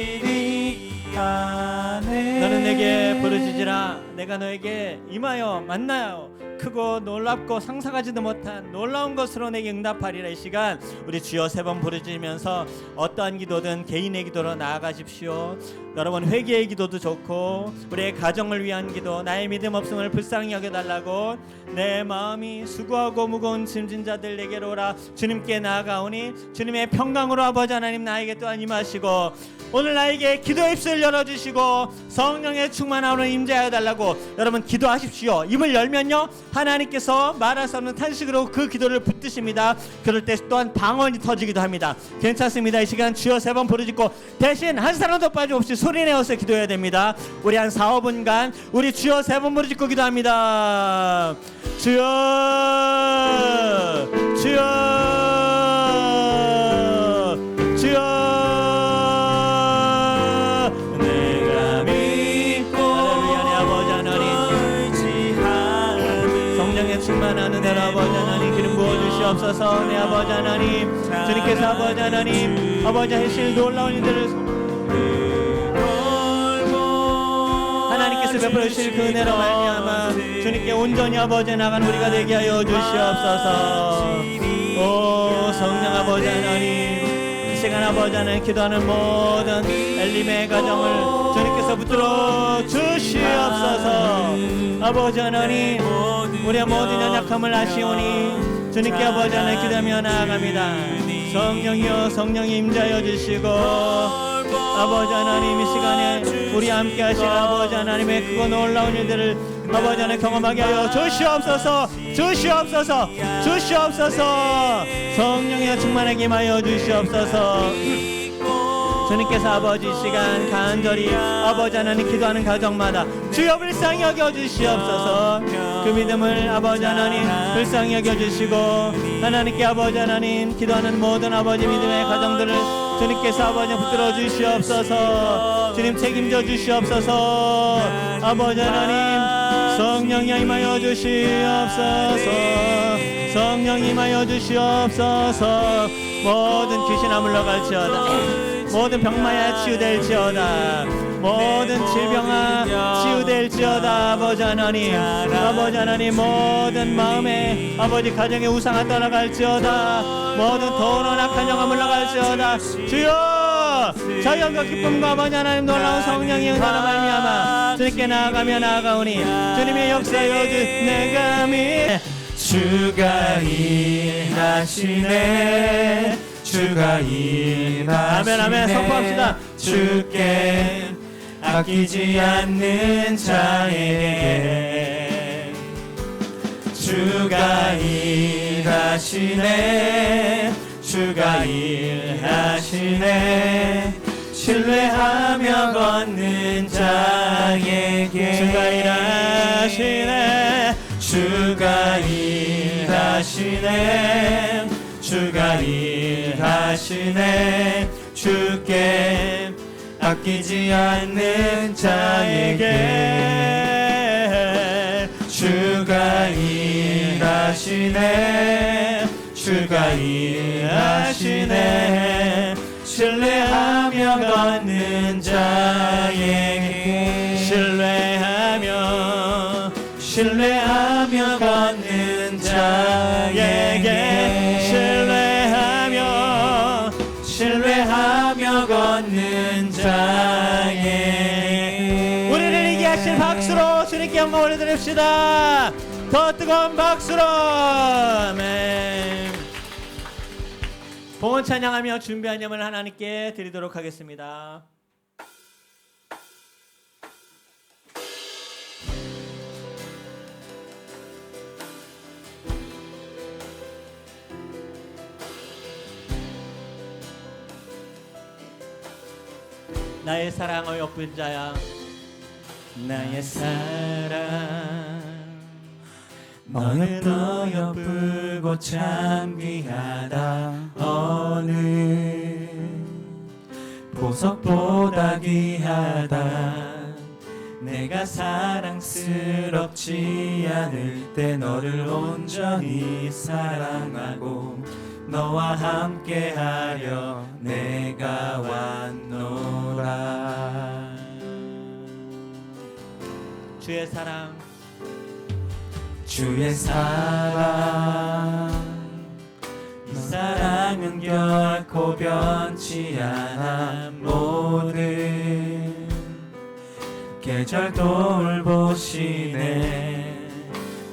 아네. 너는 내게 부르짖으라. 내가 너에게 임하여 만나요. 크고 놀랍고 상상하지도 못한 놀라운 것으로 내게 응답하리라. 이 시간 우리 주여 3번 부르짖으면서 어떠한 기도든 개인의 기도로 나아가십시오. 여러분 회개의 기도도 좋고 우리의 가정을 위한 기도, 나의 믿음 없음을 불쌍히 여겨달라고, 내 마음이 수고하고 무거운 짐진 자들 내게로 오라. 주님께 나아가오니 주님의 평강으로 아버지 하나님 나에게 또한 임하시고 오늘 나에게 기도의 입술을 열어주시고 성령의 충만함으로 임재하여 달라고 여러분 기도하십시오. 입을 열면요 하나님께서 말할 수 없는 탄식으로 그 기도를 붙드십니다. 그럴 때 또한 방언이 터지기도 합니다. 괜찮습니다. 이 시간 주여 3번 부르짖고 대신 한 사람도 빠짐없이 소리내어서 기도해야 됩니다. 우리 한 4-5분간 우리 주여 3번 부르짖고 기도합니다. 주여 주여 주여 내가 믿고 할렐루야. 아버지 하나님 성령의 충만하는 내 아버지 하나님 기름 부어주시옵소서. 내 아버지 하나님 주님께서 아버지 하나님 아버지 하실 놀라운 일들을 하나님께서 베풀어 주실 그 은혜로 말미암아 주님께 온전히 아버지 나간 우리가 되게 하여 주시옵소서. 오 성령 아버지 하나님 이 시간 아버지 하나님 기도하는 모든 엘림의 가정을 주님께서 붙들어 주시옵소서. 아버지 하나님 우리의 모든 연약함을 아시오니 주님께 아버지 하나님 기도하며 나아갑니다. 성령이여 성령이 임재하여 주시고 아버지 하나님 이 시간에 우리 함께 하신 아버지 하나님의 그거 놀라운 일들을 아버지 하나님 경험하게 하여 주시옵소서. 주시옵소서. 주시옵소서. 성령의 충만하게 임하여 주시옵소서. 주님께서 아버지 이 시간 간절히 아버지 하나님 기도하는 가정마다 주여 불쌍히 여겨주시옵소서. 그 믿음을 아버지 하나님 불쌍히 여겨주시고 하나님께 아버지 하나님 기도하는 모든 아버지 믿음의 가정들을 주님께서 아버지 붙들어 주시옵소서. 주님 책임져 주시옵소서. 아버지 하나님 성령이 임하여 주시옵소서. 성령이 임하여 주시옵소서. 모든 귀신아 물러갈지어다. 모든 병마야 치유될지어다. 모든 질병아 치유될지어다. 아버지 하나님 아버지 하나님 모든 마음에 아버지 가정의 우상아 떠나갈지어다. 모든 더러운 악한 영아 물러갈지어다. 주여 자연과 기쁨과 아버지 하나님 놀라운 성령의 은혜로 말미암아 주님께 나아가며 나아가오니 주님의 역사여 주 내가 주가 일하시네. 주가 일하시네. 아멘 아멘 선포합시다. 주께 아끼지 않는 자에게 주가 일하시네. 주가 일하시네. 신뢰하며 걷는 자에게 주가 일하시네. 주가 일하시네. 주가 일하시네. 주께 아끼지 않는 자에게 주가 일하시네. 주가 일하시네. 신뢰하며 걷는 자에게 신뢰하며 걷는 자에게 신뢰하며 걷는 자에게 우리를 이기게 하실 박수로 주님께 영광 올려드립시다. 더 뜨거운 박수로. 아멘. 봉헌 찬양하며 준비한 예물 하나님께 드리도록 하겠습니다. 나의 사랑을 엿본 자야 나의 사랑 너는 어여쁘고 참 귀하다. 어느 보석보다 귀하다. 내가 사랑스럽지 않을 때 너를 온전히 사랑하고 너와 함께하려 내가 왔노라. 주의 사랑 주의 사랑 이 사랑은 결코 변치 않아. 모든 계절 돌보시네.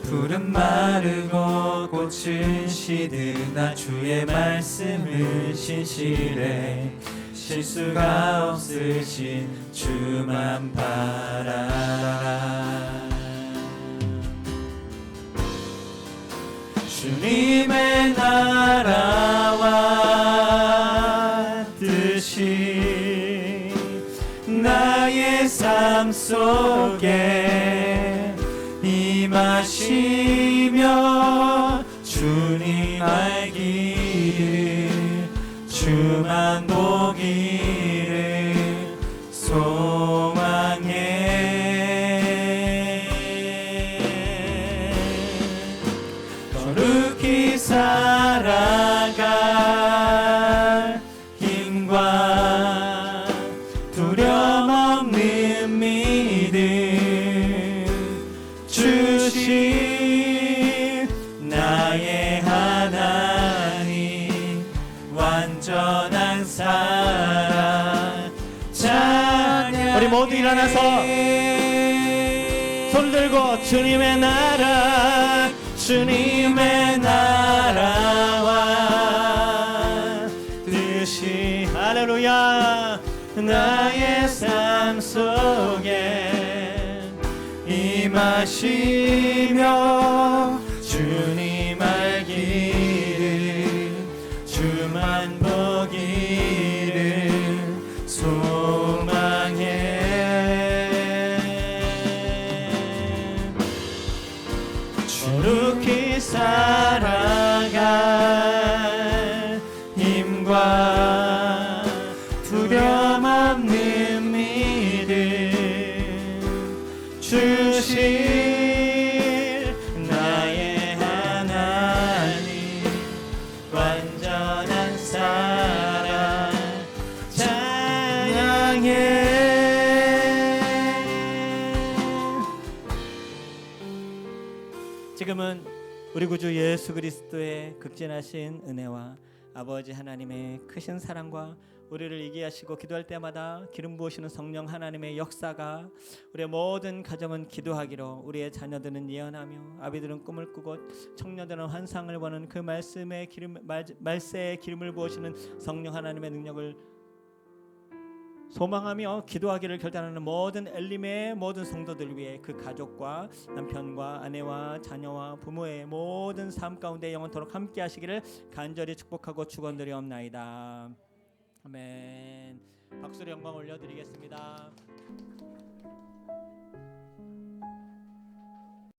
푸른 마르고 꽃은 시드나 주의 말씀을 신실해. 실수가 없으신 주만 바라라. 나의 삶 속에 임하시며 주님 알기를 주만 보기를 소망해. 거룩히 살아갈 힘과 두려움 없는 믿음 주신 나의 하나님 완전한 사랑 찬양. 우리 모두 일어나서 손 들고 주님의 나라 주님의 나라와 뜻이 할렐루야 나의 삶 속에 임하시며 주님 알기를 주만 보기를 소망해. 거룩히 살아갈 힘과 두려움 없는 믿음 주실 나의 하나님 완전한 사랑 찬양해. 지금은 우리 구주 예수 그리스도의 극진하신 은혜와 아버지 하나님의 크신 사랑과 우리를 이기게 하시고 기도할 때마다 기름 부으시는 성령 하나님의 역사가 우리의 모든 가정은 기도하기로 우리의 자녀들은 예언하며 아비들은 꿈을 꾸고 청년들은 환상을 보는 그 말씀의 말세의 기름을 부으시는 성령 하나님의 능력을 소망하며 기도하기를 결단하는 모든 엘림의 모든 성도들 위해 그 가족과 남편과 아내와 자녀와 부모의 모든 삶 가운데 영원토록 함께 하시기를 간절히 축복하고 축원드리옵나이다. 아멘. 박수로 영광 올려드리겠습니다.